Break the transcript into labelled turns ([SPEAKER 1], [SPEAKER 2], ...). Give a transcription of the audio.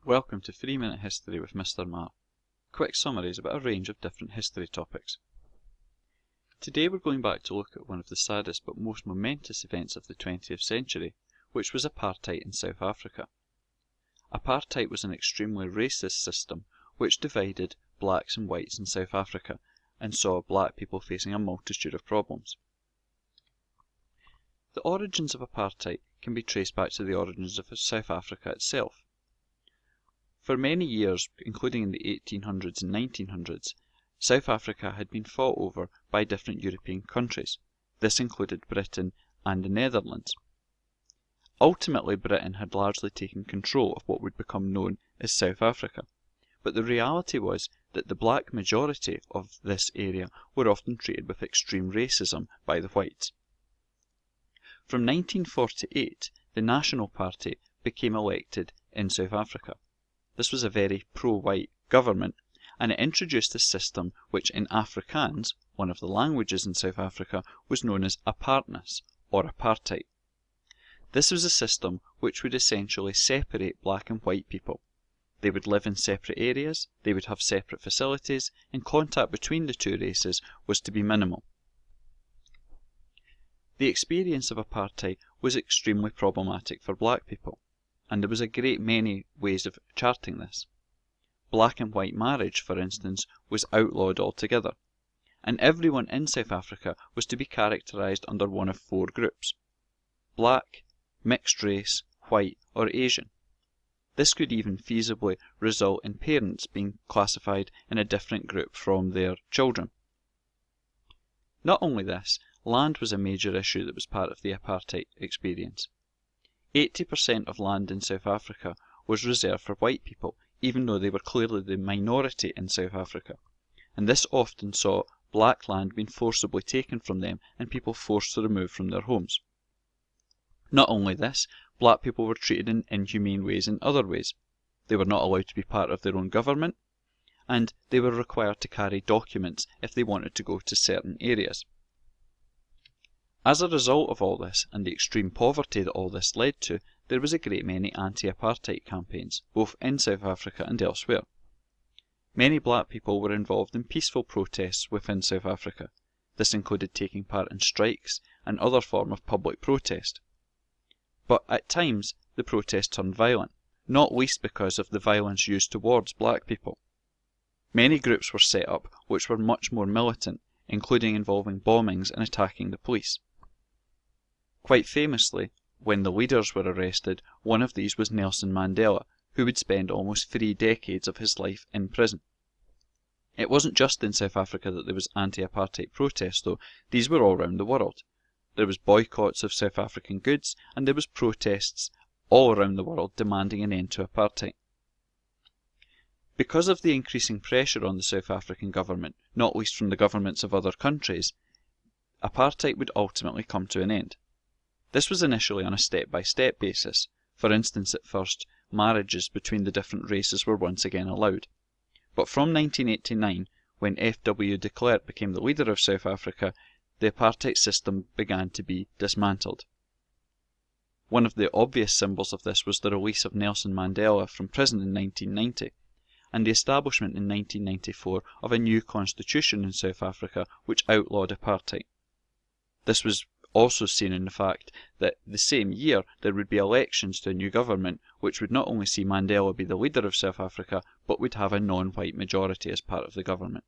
[SPEAKER 1] Welcome to 3 Minute History with Mr. Marr. Quick summaries about a range of different history topics. Today we're going back to look at one of the saddest but most momentous events of the 20th century, which was apartheid in South Africa. Apartheid was an extremely racist system which divided blacks and whites in South Africa and saw black people facing a multitude of problems. The origins of apartheid can be traced back to the origins of South Africa itself. For many years, including in the 1800s and 1900s, South Africa had been fought over by different European countries. This included Britain and the Netherlands. Ultimately, Britain had largely taken control of what would become known as South Africa, but the reality was that the black majority of this area were often treated with extreme racism by the whites. From 1948, the National Party became elected in South Africa. This was a very pro-white government, and it introduced a system which in Afrikaans, one of the languages in South Africa, was known as apartheid or apartheid. This was a system which would essentially separate black and white people. They would live in separate areas, they would have separate facilities, and contact between the two races was to be minimal. The experience of apartheid was extremely problematic for black people, and there was a great many ways of charting this. Black and white marriage, for instance, was outlawed altogether, and everyone in South Africa was to be characterised under one of four groups: black, mixed race, white, or Asian. This could even feasibly result in parents being classified in a different group from their children. Not only this, land was a major issue that was part of the apartheid experience. 80% of land in South Africa was reserved for white people, even though they were clearly the minority in South Africa, and this often saw black land being forcibly taken from them and people forced to remove from their homes. Not only this, black people were treated in inhumane ways in other ways. They were not allowed to be part of their own government, and they were required to carry documents if they wanted to go to certain areas. As a result of all this, and the extreme poverty that all this led to, there was a great many anti-apartheid campaigns, both in South Africa and elsewhere. Many black people were involved in peaceful protests within South Africa. This included taking part in strikes and other forms of public protest. But at times, the protest turned violent, not least because of the violence used towards black people. Many groups were set up which were much more militant, including involving bombings and attacking the police. Quite famously, when the leaders were arrested, one of these was Nelson Mandela, who would spend almost 3 decades of his life in prison. It wasn't just in South Africa that there was anti-apartheid protests though, these were all around the world. There was boycotts of South African goods, and there was protests all around the world demanding an end to apartheid. Because of the increasing pressure on the South African government, not least from the governments of other countries, apartheid would ultimately come to an end. This was initially on a step-by-step basis. For instance, at first, marriages between the different races were once again allowed. But from 1989, when F.W. de Klerk became the leader of South Africa, the apartheid system began to be dismantled. One of the obvious symbols of this was the release of Nelson Mandela from prison in 1990, and the establishment in 1994 of a new constitution in South Africa which outlawed apartheid. This was also seen in the fact that the same year there would be elections to a new government which would not only see Mandela be the leader of South Africa, but would have a non-white majority as part of the government.